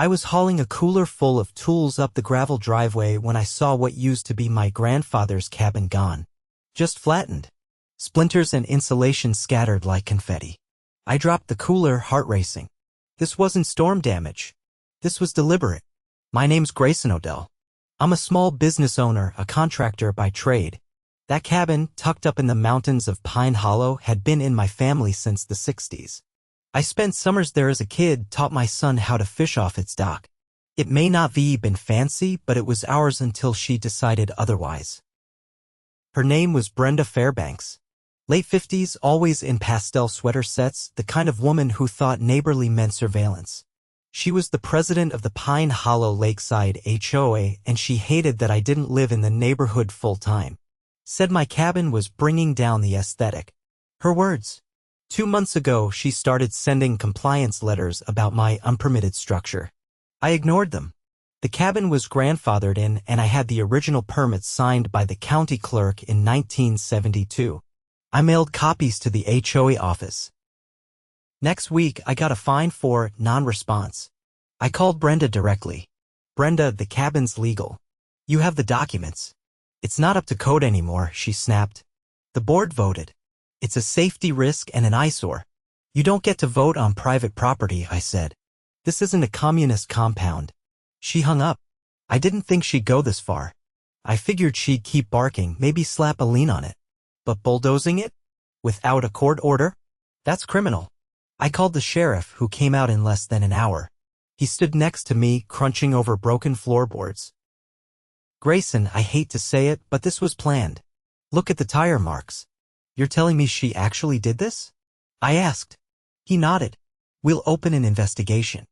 I was hauling a cooler full of tools up the gravel driveway when I saw what used to be my grandfather's cabin gone. Just flattened. Splinters and insulation scattered like confetti. I dropped the cooler, heart racing. This wasn't storm damage. This was deliberate. My name's Grayson O'Dell. I'm a small business owner, a contractor by trade. That cabin, tucked up in the mountains of Pine Hollow, had been in my family since the 60s. I spent summers there as a kid, taught my son how to fish off its dock. It may not have been fancy, but it was ours until she decided otherwise. Her name was Brenda Fairbanks. Late 50s, always in pastel sweater sets, the kind of woman who thought neighborly meant surveillance. She was the president of the Pine Hollow Lakeside HOA, and she hated that I didn't live in the neighborhood full-time. Said my cabin was bringing down the aesthetic. Her words. 2 months ago, she started sending compliance letters about my unpermitted structure. I ignored them. The cabin was grandfathered in, and I had the original permit signed by the county clerk in 1972. I mailed copies to the HOA office. Next week, I got a fine for non-response. I called Brenda directly. Brenda, the cabin's legal. You have the documents. It's not up to code anymore, she snapped. The board voted. It's a safety risk and an eyesore. You don't get to vote on private property, I said. This isn't a communist compound. She hung up. I didn't think she'd go this far. I figured she'd keep barking, maybe slap a lien on it. But bulldozing it? Without a court order? That's criminal. I called the sheriff, who came out in less than an hour. He stood next to me, crunching over broken floorboards. Grayson, I hate to say it, but this was planned. Look at the tire marks. You're telling me she actually did this? I asked. He nodded. We'll open an investigation.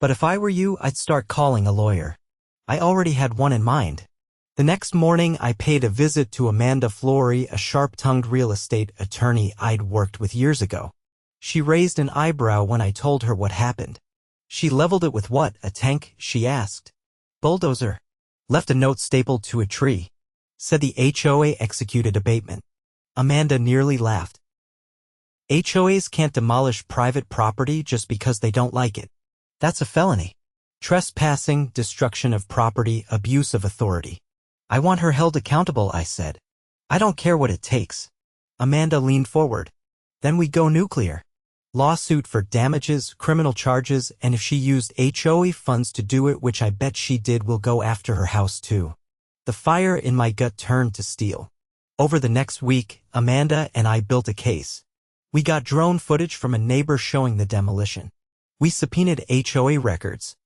But if I were you, I'd start calling a lawyer. I already had one in mind. The next morning, I paid a visit to Amanda Flory, a sharp-tongued real estate attorney I'd worked with years ago. She raised an eyebrow when I told her what happened. She leveled it with what, a tank, she asked. Bulldozer. Left a note stapled to a tree. Said the HOA executed abatement. Amanda nearly laughed. HOAs can't demolish private property just because they don't like it. That's a felony. Trespassing, destruction of property, abuse of authority. I want her held accountable, I said. I don't care what it takes. Amanda leaned forward. Then we go nuclear. Lawsuit for damages, criminal charges, and if she used HOA funds to do it, which I bet she did, we'll go after her house too. The fire in my gut turned to steel. Over the next week, Amanda and I built a case. We got drone footage from a neighbor showing the demolition. We subpoenaed HOA records.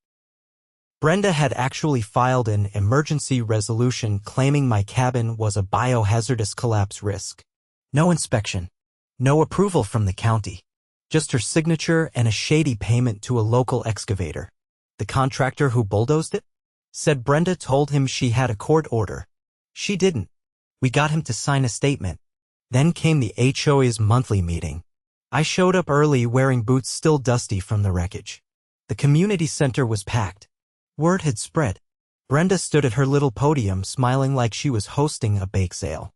Brenda had actually filed an emergency resolution claiming my cabin was a biohazardous collapse risk. No inspection. No approval from the county. Just her signature and a shady payment to a local excavator. The contractor who bulldozed it? Said Brenda told him she had a court order. She didn't. We got him to sign a statement. Then came the HOA's monthly meeting. I showed up early wearing boots still dusty from the wreckage. The community center was packed. Word had spread. Brenda stood at her little podium smiling like she was hosting a bake sale.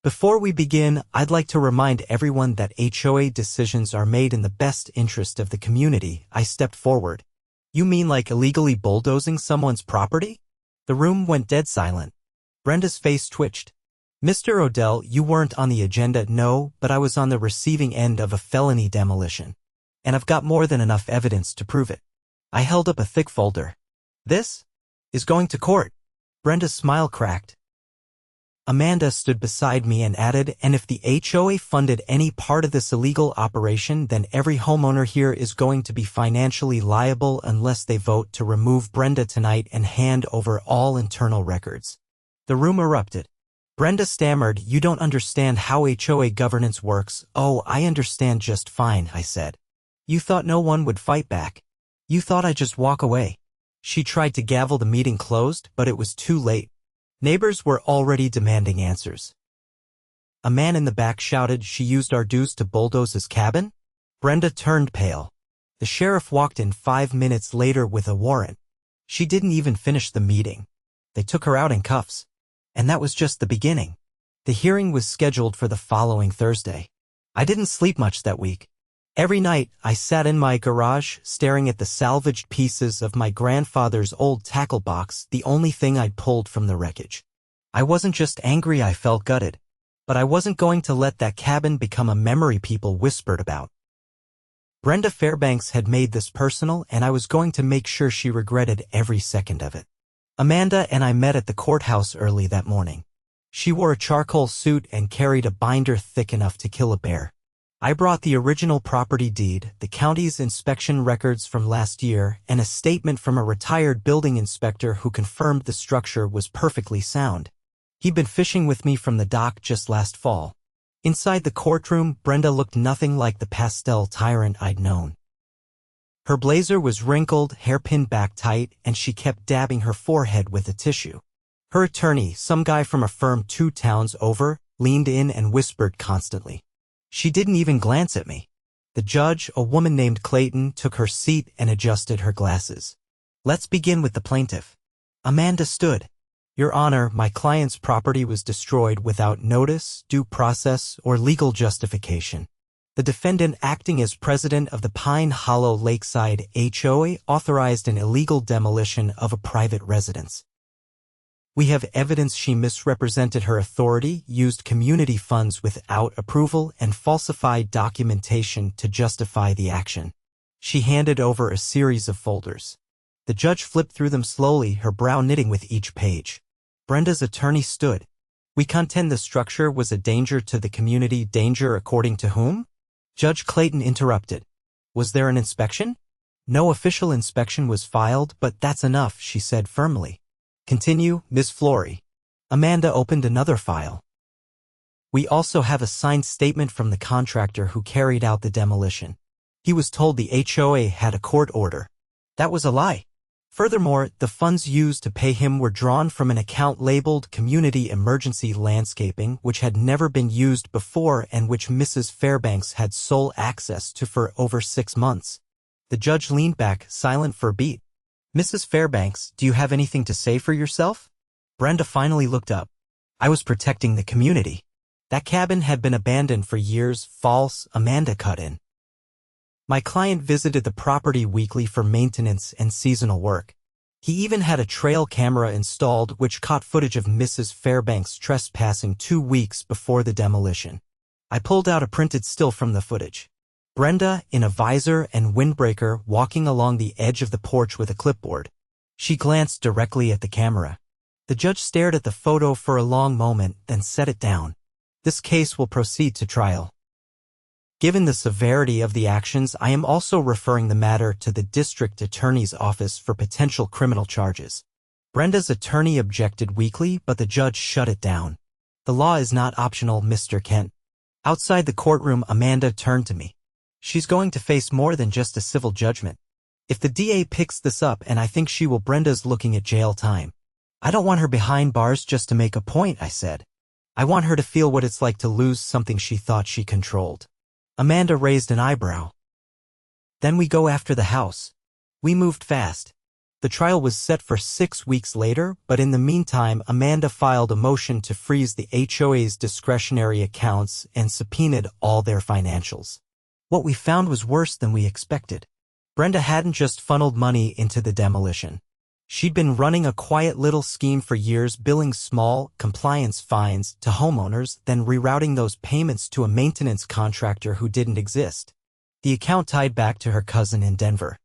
Before we begin, I'd like to remind everyone that HOA decisions are made in the best interest of the community. I stepped forward. You mean like illegally bulldozing someone's property? The room went dead silent. Brenda's face twitched. Mr. O'Dell, you weren't on the agenda, no, but I was on the receiving end of a felony demolition. And I've got more than enough evidence to prove it. I held up a thick folder. This is going to court. Brenda's smile cracked. Amanda stood beside me and added, and if the HOA funded any part of this illegal operation, then every homeowner here is going to be financially liable unless they vote to remove Brenda tonight and hand over all internal records. The room erupted. Brenda stammered, you don't understand how HOA governance works. Oh, I understand just fine, I said. You thought no one would fight back. You thought I'd just walk away. She tried to gavel the meeting closed, but it was too late. Neighbors were already demanding answers. A man in the back shouted she used our dues to bulldoze his cabin. Brenda turned pale. The sheriff walked in 5 minutes later with a warrant. She didn't even finish the meeting. They took her out in cuffs. And that was just the beginning. The hearing was scheduled for the following Thursday. I didn't sleep much that week. Every night, I sat in my garage, staring at the salvaged pieces of my grandfather's old tackle box, the only thing I'd pulled from the wreckage. I wasn't just angry, I felt gutted. But I wasn't going to let that cabin become a memory people whispered about. Brenda Fairbanks had made this personal, and I was going to make sure she regretted every second of it. Amanda and I met at the courthouse early that morning. She wore a charcoal suit and carried a binder thick enough to kill a bear. I brought the original property deed, the county's inspection records from last year, and a statement from a retired building inspector who confirmed the structure was perfectly sound. He'd been fishing with me from the dock just last fall. Inside the courtroom, Brenda looked nothing like the pastel tyrant I'd known. Her blazer was wrinkled, hair pinned back tight, and she kept dabbing her forehead with a tissue. Her attorney, some guy from a firm 2 towns over, leaned in and whispered constantly. She didn't even glance at me. The judge, a woman named Clayton, took her seat and adjusted her glasses. Let's begin with the plaintiff. Amanda stood. Your Honor, my client's property was destroyed without notice, due process, or legal justification. The defendant, acting as president of the Pine Hollow Lakeside HOA, authorized an illegal demolition of a private residence. We have evidence she misrepresented her authority, used community funds without approval, and falsified documentation to justify the action. She handed over a series of folders. The judge flipped through them slowly, her brow knitting with each page. Brenda's attorney stood. We contend the structure was a danger to the community. Danger according to whom? Judge Clayton interrupted. Was there an inspection? No official inspection was filed, but that's enough, she said firmly. Continue, Ms. Flory. Amanda opened another file. We also have a signed statement from the contractor who carried out the demolition. He was told the HOA had a court order. That was a lie. Furthermore, the funds used to pay him were drawn from an account labeled Community Emergency Landscaping, which had never been used before and which Mrs. Fairbanks had sole access to for over 6 months. The judge leaned back, silent for a beat. Mrs. Fairbanks, do you have anything to say for yourself? Brenda finally looked up. I was protecting the community. That cabin had been abandoned for years. False, Amanda cut in. My client visited the property weekly for maintenance and seasonal work. He even had a trail camera installed which caught footage of Mrs. Fairbanks trespassing 2 weeks before the demolition. I pulled out a printed still from the footage. Brenda, in a visor and windbreaker, walking along the edge of the porch with a clipboard. She glanced directly at the camera. The judge stared at the photo for a long moment, then set it down. This case will proceed to trial. Given the severity of the actions, I am also referring the matter to the district attorney's office for potential criminal charges. Brenda's attorney objected weakly, but the judge shut it down. The law is not optional, Mr. Kent. Outside the courtroom, Amanda turned to me. She's going to face more than just a civil judgment. If the DA picks this up, and I think she will, Brenda's looking at jail time. I don't want her behind bars just to make a point, I said. I want her to feel what it's like to lose something she thought she controlled. Amanda raised an eyebrow. Then we go after the house. We moved fast. The trial was set for 6 weeks later, but in the meantime, Amanda filed a motion to freeze the HOA's discretionary accounts and subpoenaed all their financials. What we found was worse than we expected. Brenda hadn't just funneled money into the demolition. She'd been running a quiet little scheme for years, billing small compliance fines to homeowners, then rerouting those payments to a maintenance contractor who didn't exist. The account tied back to her cousin in Denver.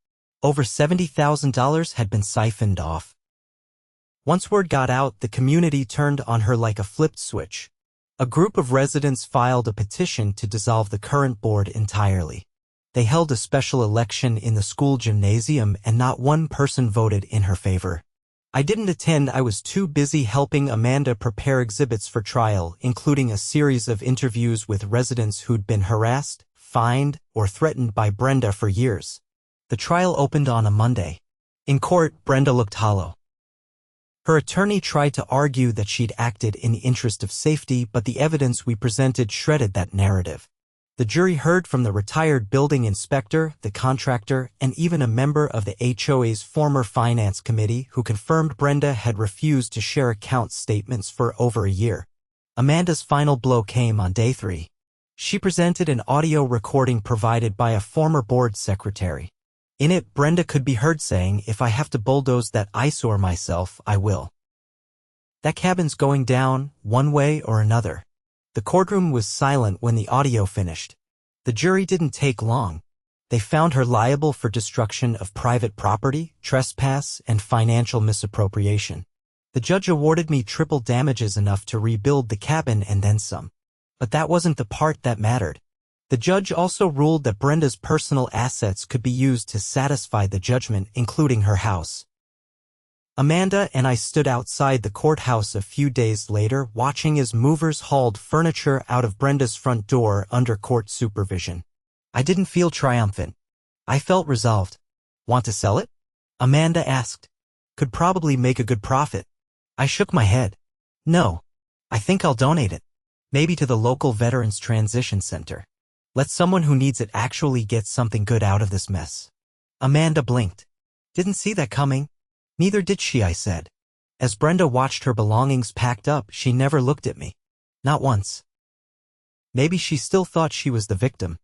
Over $70,000 had been siphoned off. Once word got out, the community turned on her like a flipped switch. A group of residents filed a petition to dissolve the current board entirely. They held a special election in the school gymnasium and not one person voted in her favor. I didn't attend. I was too busy helping Amanda prepare exhibits for trial, including a series of interviews with residents who'd been harassed, fined, or threatened by Brenda for years. The trial opened on a Monday. In court, Brenda looked hollow. Her attorney tried to argue that she'd acted in the interest of safety, but the evidence we presented shredded that narrative. The jury heard from the retired building inspector, the contractor, and even a member of the HOA's former finance committee who confirmed Brenda had refused to share account statements for over a year. Amanda's final blow came on day 3. She presented an audio recording provided by a former board secretary. In it, Brenda could be heard saying, "If I have to bulldoze that eyesore myself, I will. That cabin's going down, one way or another." The courtroom was silent when the audio finished. The jury didn't take long. They found her liable for destruction of private property, trespass, and financial misappropriation. The judge awarded me triple damages, enough to rebuild the cabin and then some. But that wasn't the part that mattered. The judge also ruled that Brenda's personal assets could be used to satisfy the judgment, including her house. Amanda and I stood outside the courthouse a few days later, watching as movers hauled furniture out of Brenda's front door under court supervision. I didn't feel triumphant. I felt resolved. "Want to sell it?" Amanda asked. "Could probably make a good profit." I shook my head. "No. I think I'll donate it. Maybe to the local Veterans Transition Center. Let someone who needs it actually get something good out of this mess." Amanda blinked. "Didn't see that coming." "Neither did she," I said. As Brenda watched her belongings packed up, she never looked at me. Not once. Maybe she still thought she was the victim.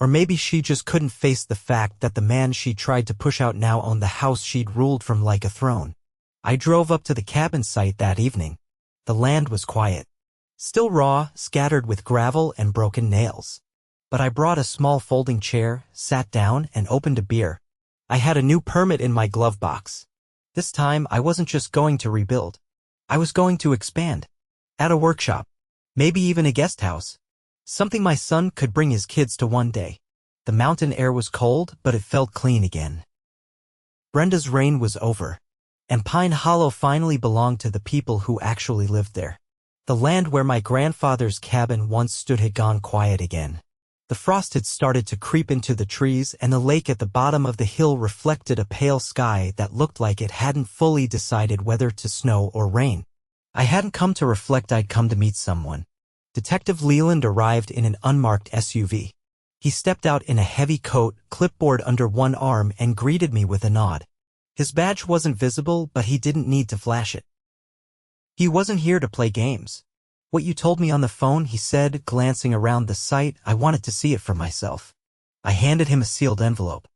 Or maybe she just couldn't face the fact that the man she tried to push out now owned the house she'd ruled from like a throne. I drove up to the cabin site that evening. The land was quiet. Still raw, scattered with gravel and broken nails. But I brought a small folding chair, sat down, and opened a beer. I had a new permit in my glove box. This time, I wasn't just going to rebuild. I was going to expand. Add a workshop. Maybe even a guest house. Something my son could bring his kids to one day. The mountain air was cold, but it felt clean again. Brenda's reign was over. And Pine Hollow finally belonged to the people who actually lived there. The land where my grandfather's cabin once stood had gone quiet again. The frost had started to creep into the trees, and the lake at the bottom of the hill reflected a pale sky that looked like it hadn't fully decided whether to snow or rain. I hadn't come to reflect, I'd come to meet someone. Detective Leland arrived in an unmarked SUV. He stepped out in a heavy coat, clipboard under one arm, and greeted me with a nod. His badge wasn't visible, but he didn't need to flash it. He wasn't here to play games. "What you told me on the phone," he said, glancing around the site. "I wanted to see it for myself." I handed him a sealed envelope.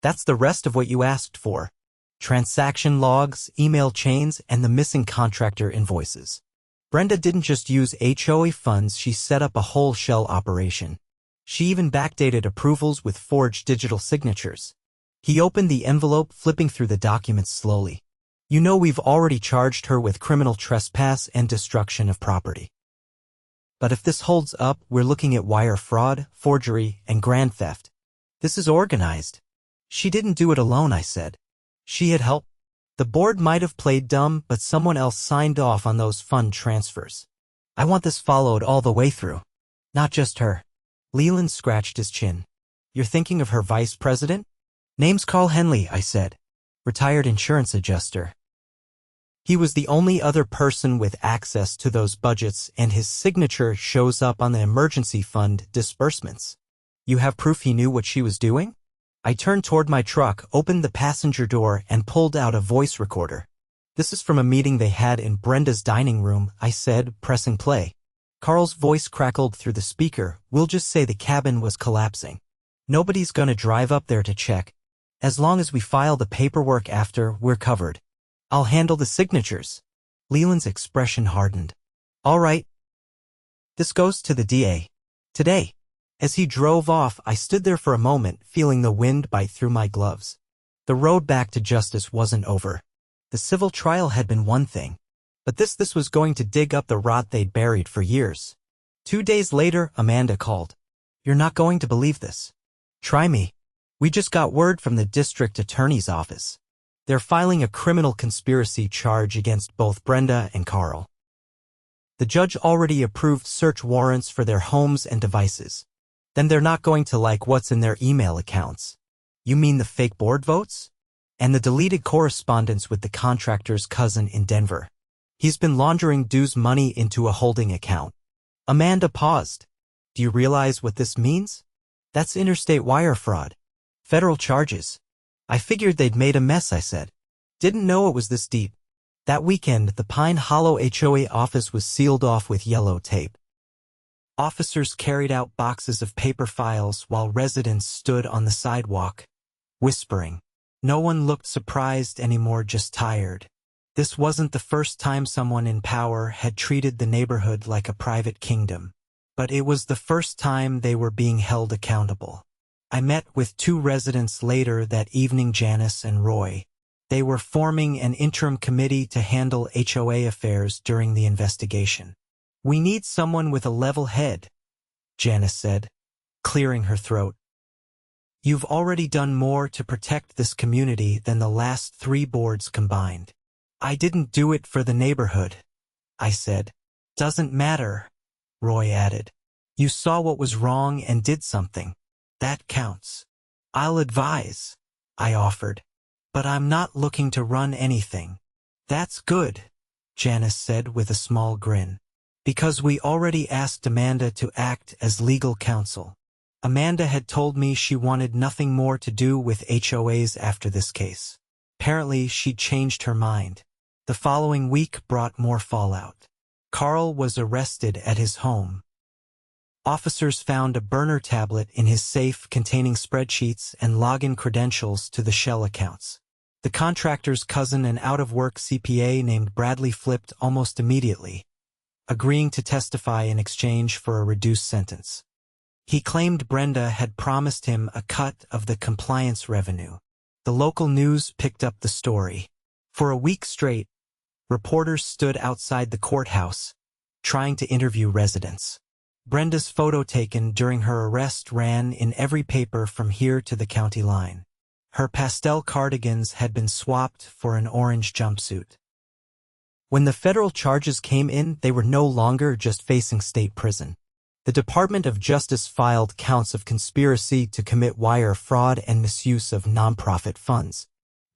"That's the rest of what you asked for. Transaction logs, email chains, and the missing contractor invoices." Brenda didn't just use HOA funds, she set up a whole shell operation. She even backdated approvals with forged digital signatures. He opened the envelope, flipping through the documents slowly. "You know, we've already charged her with criminal trespass and destruction of property. But if this holds up, we're looking at wire fraud, forgery, and grand theft. This is organized." "She didn't do it alone," I said. "She had help. The board might have played dumb, but someone else signed off on those fund transfers. I want this followed all the way through. Not just her." Leland scratched his chin. "You're thinking of her vice president?" "Name's Carl Henley," I said. "Retired insurance adjuster." He was the only other person with access to those budgets, and his signature shows up on the emergency fund disbursements. "You have proof he knew what she was doing?" I turned toward my truck, opened the passenger door, and pulled out a voice recorder. "This is from a meeting they had in Brenda's dining room," I said, pressing play. Carl's voice crackled through the speaker. "We'll just say the cabin was collapsing. Nobody's gonna drive up there to check. As long as we file the paperwork after, we're covered. I'll handle the signatures." Leland's expression hardened. "All right. This goes to the DA. Today." As he drove off, I stood there for a moment, feeling the wind bite through my gloves. The road back to justice wasn't over. The civil trial had been one thing. But this was going to dig up the rot they'd buried for years. 2 days later, Amanda called. "You're not going to believe this. Try me. We just got word from the district attorney's office. They're filing a criminal conspiracy charge against both Brenda and Carl. The judge already approved search warrants for their homes and devices. Then they're not going to like what's in their email accounts." "You mean the fake board votes?" "And the deleted correspondence with the contractor's cousin in Denver. He's been laundering dues money into a holding account." Amanda paused. "Do you realize what this means? That's interstate wire fraud. Federal charges." "I figured they'd made a mess," I said. "Didn't know it was this deep." That weekend, the Pine Hollow HOA office was sealed off with yellow tape. Officers carried out boxes of paper files while residents stood on the sidewalk, whispering. No one looked surprised anymore, just tired. This wasn't the first time someone in power had treated the neighborhood like a private kingdom, but it was the first time they were being held accountable. I met with 2 residents later that evening, Janice and Roy. They were forming an interim committee to handle HOA affairs during the investigation. "We need someone with a level head," Janice said, clearing her throat. "You've already done more to protect this community than the last 3 boards combined." "I didn't do it for the neighborhood," I said. "Doesn't matter," Roy added. "You saw what was wrong and did something. That counts." "I'll advise," I offered. "But I'm not looking to run anything." "That's good," Janice said with a small grin. "Because we already asked Amanda to act as legal counsel. Amanda had told me she wanted nothing more to do with HOAs after this case. Apparently, she'd changed her mind. The following week brought more fallout. Carl was arrested at his home. Officers found a burner tablet in his safe containing spreadsheets and login credentials to the Shell accounts. The contractor's cousin, an out-of-work CPA named Bradley, flipped almost immediately, agreeing to testify in exchange for a reduced sentence. He claimed Brenda had promised him a cut of the compliance revenue. The local news picked up the story. For a week straight, reporters stood outside the courthouse, trying to interview residents. Brenda's photo taken during her arrest ran in every paper from here to the county line. Her pastel cardigans had been swapped for an orange jumpsuit. When the federal charges came in, they were no longer just facing state prison. The Department of Justice filed counts of conspiracy to commit wire fraud and misuse of nonprofit funds.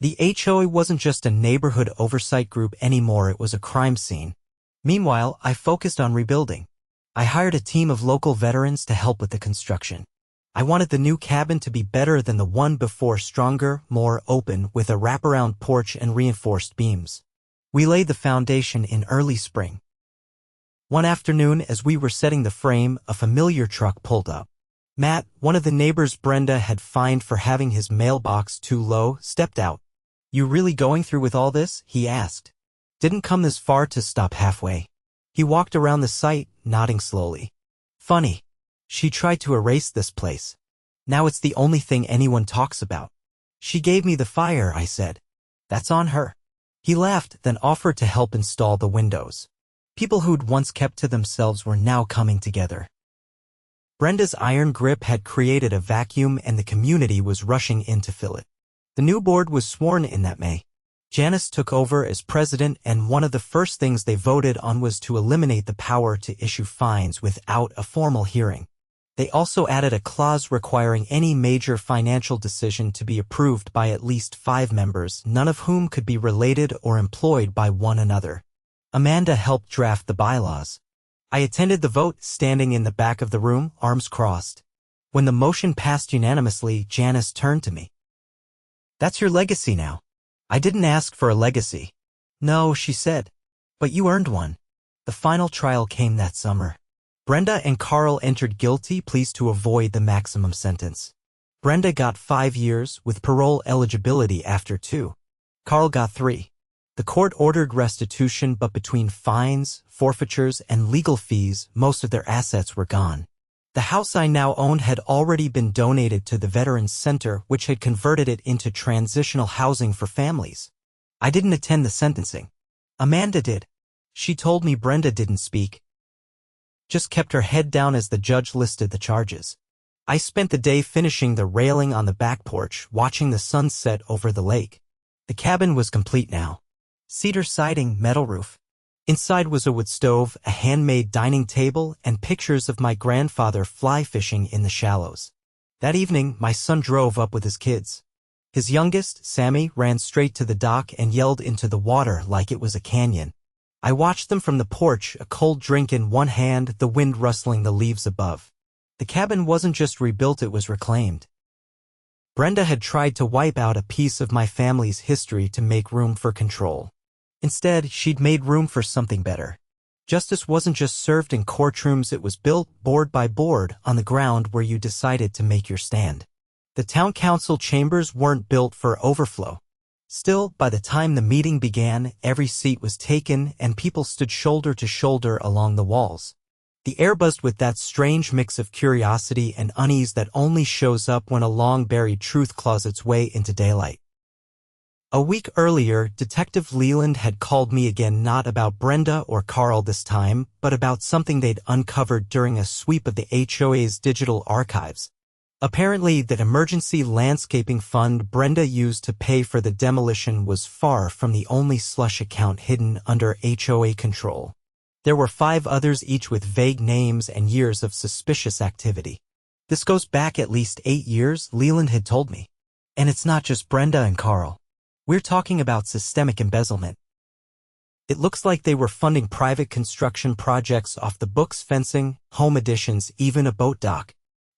The HOA wasn't just a neighborhood oversight group anymore, it was a crime scene. Meanwhile, I focused on rebuilding. I hired a team of local veterans to help with the construction. I wanted the new cabin to be better than the one before, stronger, more open, with a wraparound porch and reinforced beams. We laid the foundation in early spring. One afternoon, as we were setting the frame, a familiar truck pulled up. Matt, one of the neighbors Brenda had fined for having his mailbox too low, stepped out. "You really going through with all this?" he asked. "Didn't come this far to stop halfway." He walked around the site, nodding slowly. "Funny. She tried to erase this place. Now it's the only thing anyone talks about." "She gave me the fire," I said. "That's on her." He laughed, then offered to help install the windows. People who'd once kept to themselves were now coming together. Brenda's iron grip had created a vacuum, and the community was rushing in to fill it. The new board was sworn in that May. Janice took over as president, and one of the first things they voted on was to eliminate the power to issue fines without a formal hearing. They also added a clause requiring any major financial decision to be approved by at least 5 members, none of whom could be related or employed by one another. Amanda helped draft the bylaws. I attended the vote, standing in the back of the room, arms crossed. When the motion passed unanimously, Janice turned to me. "That's your legacy now." "I didn't ask for a legacy." "No," she said. "But you earned one." The final trial came that summer. Brenda and Carl entered guilty pleas to avoid the maximum sentence. Brenda got 5 years, with parole eligibility after 2. Carl got 3. The court ordered restitution, but between fines, forfeitures, and legal fees, most of their assets were gone. The house I now owned had already been donated to the Veterans Center, which had converted it into transitional housing for families. I didn't attend the sentencing. Amanda did. She told me Brenda didn't speak, just kept her head down as the judge listed the charges. I spent the day finishing the railing on the back porch, watching the sun set over the lake. The cabin was complete now. Cedar siding, metal roof. Inside was a wood stove, a handmade dining table, and pictures of my grandfather fly fishing in the shallows. That evening, my son drove up with his kids. His youngest, Sammy, ran straight to the dock and yelled into the water like it was a canyon. I watched them from the porch, a cold drink in one hand, the wind rustling the leaves above. The cabin wasn't just rebuilt, it was reclaimed. Brenda had tried to wipe out a piece of my family's history to make room for control. Instead, she'd made room for something better. Justice wasn't just served in courtrooms, it was built, board by board, on the ground where you decided to make your stand. The town council chambers weren't built for overflow. Still, by the time the meeting began, every seat was taken and people stood shoulder to shoulder along the walls. The air buzzed with that strange mix of curiosity and unease that only shows up when a long-buried truth claws its way into daylight. A week earlier, Detective Leland had called me again, not about Brenda or Carl this time, but about something they'd uncovered during a sweep of the HOA's digital archives. Apparently, that emergency landscaping fund Brenda used to pay for the demolition was far from the only slush account hidden under HOA control. There were 5 others, each with vague names and years of suspicious activity. This goes back at least 8 years, Leland had told me. And it's not just Brenda and Carl. We're talking about systemic embezzlement. It looks like they were funding private construction projects off the books, fencing, home additions, even a boat dock.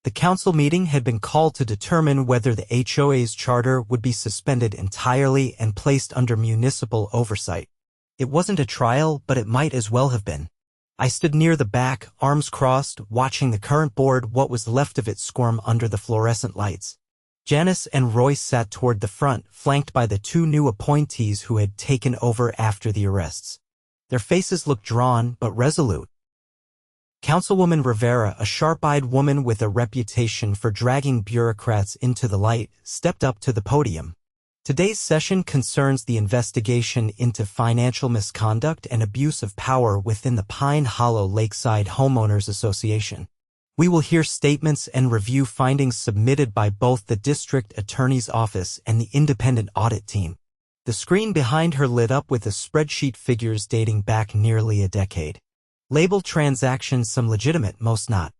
The council meeting had been called to determine whether the HOA's charter would be suspended entirely and placed under municipal oversight. It wasn't a trial, but it might as well have been. I stood near the back, arms crossed, watching the current board, what was left of it, squirm under the fluorescent lights. Janice and Royce sat toward the front, flanked by the 2 new appointees who had taken over after the arrests. Their faces looked drawn but resolute. Councilwoman Rivera, a sharp-eyed woman with a reputation for dragging bureaucrats into the light, stepped up to the podium. Today's session concerns the investigation into financial misconduct and abuse of power within the Pine Hollow Lakeside Homeowners Association. We will hear statements and review findings submitted by both the district attorney's office and the independent audit team. The screen behind her lit up with a spreadsheet, figures dating back nearly a decade. Labeled transactions, some legitimate, most not.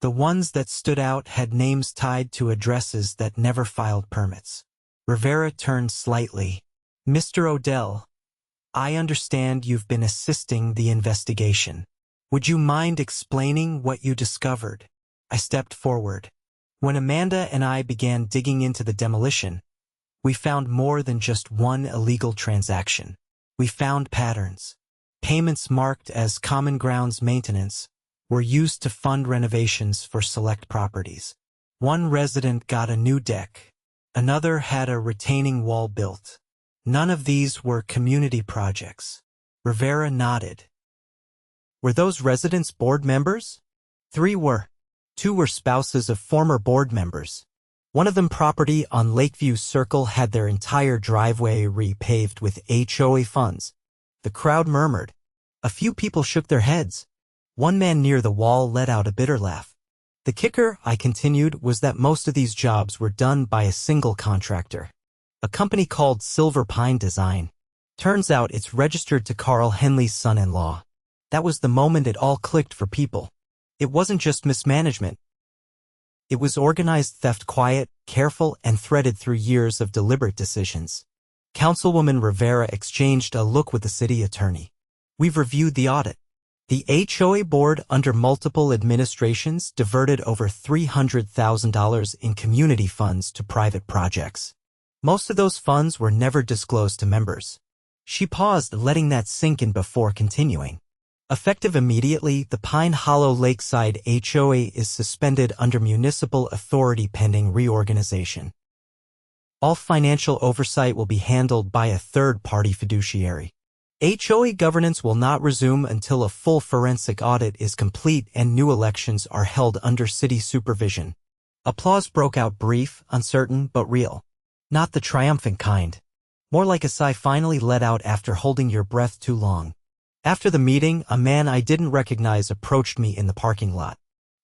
The ones that stood out had names tied to addresses that never filed permits. Rivera turned slightly. Mr. O'Dell, I understand you've been assisting the investigation. Would you mind explaining what you discovered? I stepped forward. When Amanda and I began digging into the demolition, we found more than just one illegal transaction. We found patterns. Payments marked as common grounds maintenance were used to fund renovations for select properties. One resident got a new deck. Another had a retaining wall built. None of these were community projects. Rivera nodded. Were those residents board members? 3 were. 2 were spouses of former board members. One of them, property on Lakeview Circle, had their entire driveway repaved with HOA funds. The crowd murmured. A few people shook their heads. One man near the wall let out a bitter laugh. The kicker, I continued, was that most of these jobs were done by a single contractor. A company called Silver Pine Design. Turns out it's registered to Carl Henley's son-in-law. That was the moment it all clicked for people. It wasn't just mismanagement. It was organized theft, quiet, careful, and threaded through years of deliberate decisions. Councilwoman Rivera exchanged a look with the city attorney. We've reviewed the audit. The HOA board, under multiple administrations, diverted over $300,000 in community funds to private projects. Most of those funds were never disclosed to members. She paused, letting that sink in before continuing. Effective immediately, the Pine Hollow Lakeside HOA is suspended under municipal authority pending reorganization. All financial oversight will be handled by a third-party fiduciary. HOA governance will not resume until a full forensic audit is complete and new elections are held under city supervision. Applause broke out, brief, uncertain, but real. Not the triumphant kind. More like a sigh finally let out after holding your breath too long. After the meeting, a man I didn't recognize approached me in the parking lot.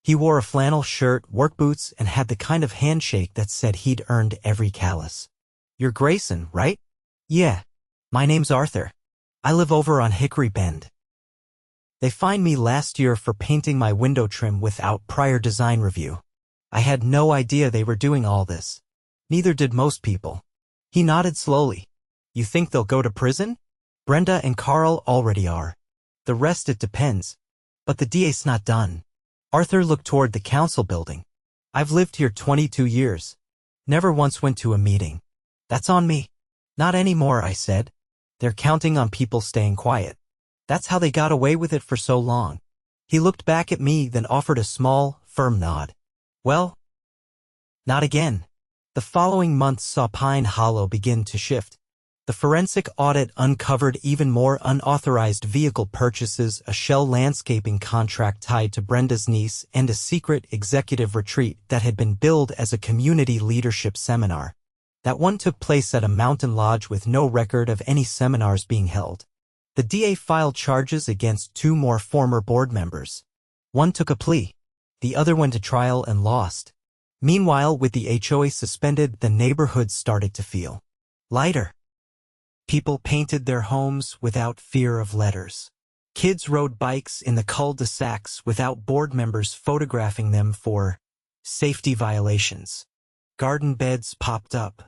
He wore a flannel shirt, work boots, and had the kind of handshake that said he'd earned every callus. You're Grayson, right? Yeah. My name's Arthur. I live over on Hickory Bend. They fined me last year for painting my window trim without prior design review. I had no idea they were doing all this. Neither did most people. He nodded slowly. You think they'll go to prison? Brenda and Carl already are. The rest, it depends. But the DA's not done. Arthur looked toward the council building. I've lived here 22 years. Never once went to a meeting. That's on me. Not anymore, I said. They're counting on people staying quiet. That's how they got away with it for so long. He looked back at me, then offered a small, firm nod. Well, not again. The following month saw Pine Hollow begin to shift. The forensic audit uncovered even more unauthorized vehicle purchases, a shell landscaping contract tied to Brenda's niece, and a secret executive retreat that had been billed as a community leadership seminar. That one took place at a mountain lodge with no record of any seminars being held. The DA filed charges against 2 more former board members. One took a plea. The other went to trial and lost. Meanwhile, with the HOA suspended, the neighborhood started to feel lighter. People painted their homes without fear of letters. Kids rode bikes in the cul-de-sacs without board members photographing them for safety violations. Garden beds popped up.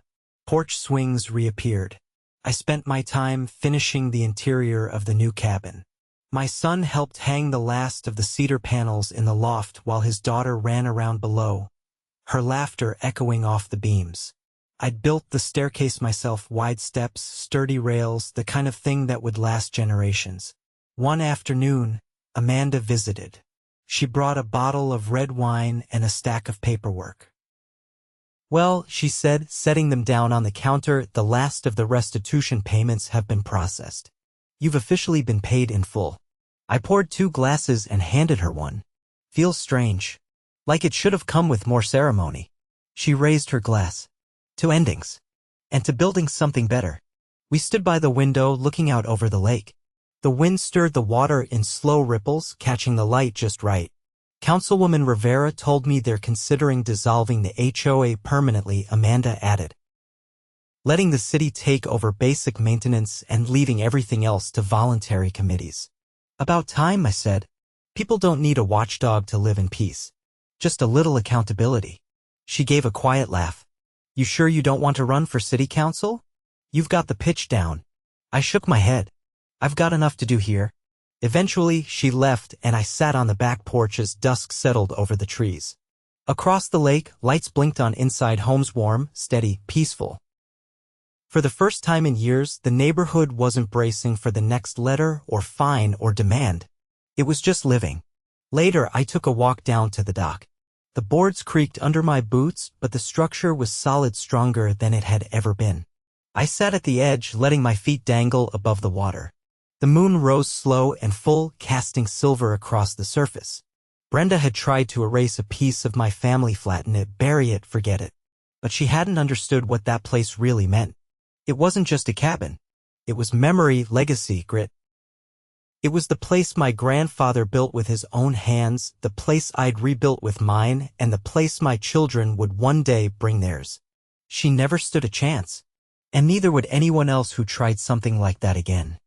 Porch swings reappeared. I spent my time finishing the interior of the new cabin. My son helped hang the last of the cedar panels in the loft while his daughter ran around below, her laughter echoing off the beams. I'd built the staircase myself, wide steps, sturdy rails, the kind of thing that would last generations. One afternoon, Amanda visited. She brought a bottle of red wine and a stack of paperwork. Well, she said, setting them down on the counter, the last of the restitution payments have been processed. You've officially been paid in full. I poured 2 glasses and handed her one. Feels strange. Like it should have come with more ceremony. She raised her glass. To endings. And to building something better. We stood by the window looking out over the lake. The wind stirred the water in slow ripples, catching the light just right. Councilwoman Rivera told me they're considering dissolving the HOA permanently, Amanda added. Letting the city take over basic maintenance and leaving everything else to voluntary committees. About time, I said. People don't need a watchdog to live in peace. Just a little accountability. She gave a quiet laugh. You sure you don't want to run for city council? You've got the pitch down. I shook my head. I've got enough to do here. Eventually, she left and I sat on the back porch as dusk settled over the trees. Across the lake, lights blinked on inside homes, warm, steady, peaceful. For the first time in years, the neighborhood wasn't bracing for the next letter or fine or demand. It was just living. Later, I took a walk down to the dock. The boards creaked under my boots, but the structure was solid, stronger than it had ever been. I sat at the edge, letting my feet dangle above the water. The moon rose slow and full, casting silver across the surface. Brenda had tried to erase a piece of my family, flatten it, bury it, forget it. But she hadn't understood what that place really meant. It wasn't just a cabin. It was memory, legacy, grit. It was the place my grandfather built with his own hands, the place I'd rebuilt with mine, and the place my children would one day bring theirs. She never stood a chance. And neither would anyone else who tried something like that again.